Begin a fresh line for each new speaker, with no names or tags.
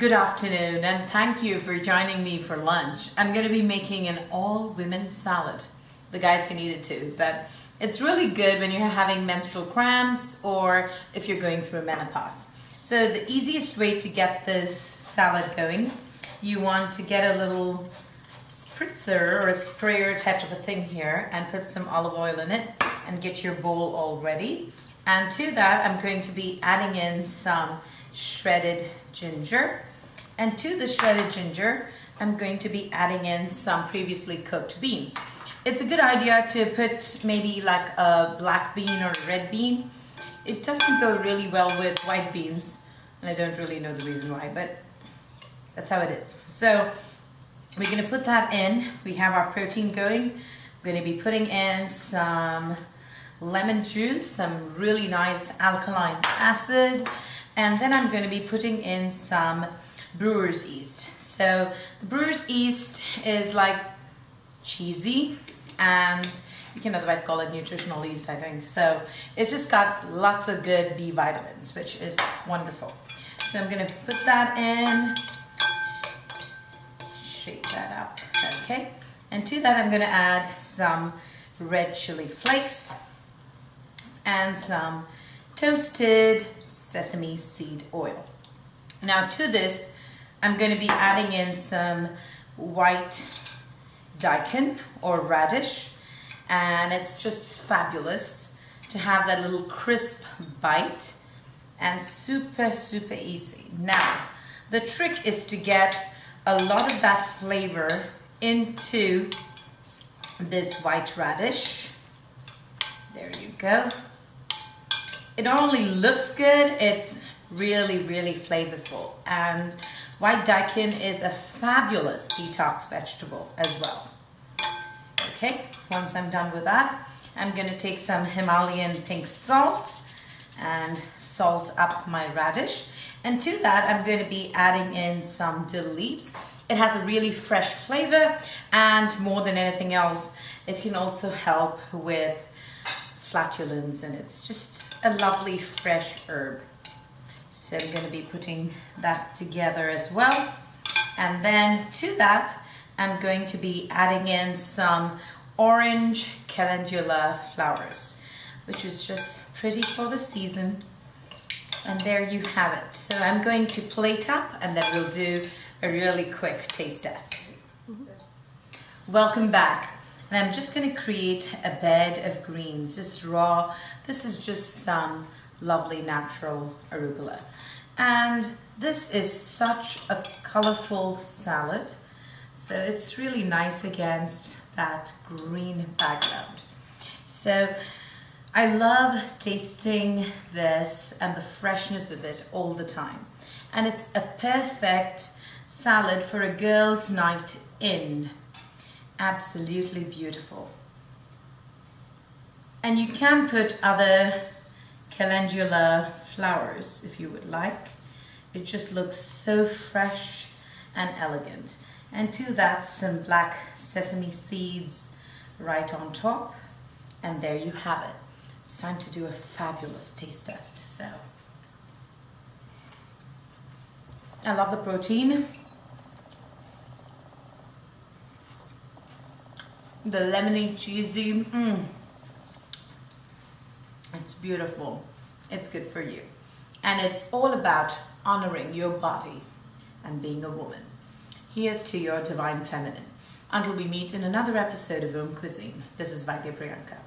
Good afternoon and thank you for joining me for lunch. I'm going to be making an all-women salad. The guys can eat it too, but it's really good when you're having menstrual cramps or if you're going through a menopause. So the easiest way to get this salad going, you want to get a little spritzer or a sprayer type of a thing here and put some olive oil in it and get your bowl all ready. And to that I'm going to be adding in some shredded ginger, and to the shredded ginger I'm going to be adding in some previously cooked beans. It's a good idea to put maybe like a black bean or a red bean. It doesn't go really well with white beans and I don't really know the reason why, but that's how it is. So we're going to put that in. We have our protein going. We're going to be putting in some lemon juice, some really nice alkaline acid, and then I'm going to be putting in some Brewer's yeast. So the Brewer's yeast is like cheesy, and you can otherwise call it nutritional yeast, I think. So it's just got lots of good B vitamins, which is wonderful. So I'm going to put that in, shake that up, okay. And to that I'm going to add some red chili flakes and some toasted sesame seed oil. Now to this I'm going to be adding in some white daikon or radish, and it's just fabulous to have that little crisp bite and super easy. Now the trick is to get a lot of that flavor into this white radish. There you go. It not only looks good, it's really flavorful, and white daikon is a fabulous detox vegetable as well. Okay, once I'm done with that, I'm going to take some Himalayan pink salt and salt up my radish, and to that I'm going to be adding in some dill leaves. It has a really fresh flavor, and more than anything else it can also help with flatulence, and it's just a lovely fresh herb. So I'm going to be putting that together as well, and then to that I'm going to be adding in some orange calendula flowers, which is just pretty for the season. And there you have it. So I'm going to plate up and then we'll do a really quick taste test. Welcome back. And I'm just going to create a bed of greens, just raw. This is just some lovely natural arugula. And this is such a colorful salad. So it's really nice against that green background. So I love tasting this and the freshness of it all the time. And it's a perfect salad for a girl's night in. Absolutely beautiful. And you can put other calendula flowers if you would like. It just looks so fresh and elegant. And to that some black sesame seeds right on top. And there you have it. It's time to do a fabulous taste test. So I love the protein. The lemony cheesy, it's beautiful. It's good for you. And it's all about honoring your body and being a woman. Here's to your divine feminine. Until we meet in another episode of AUMcuisine, this is Priyanka.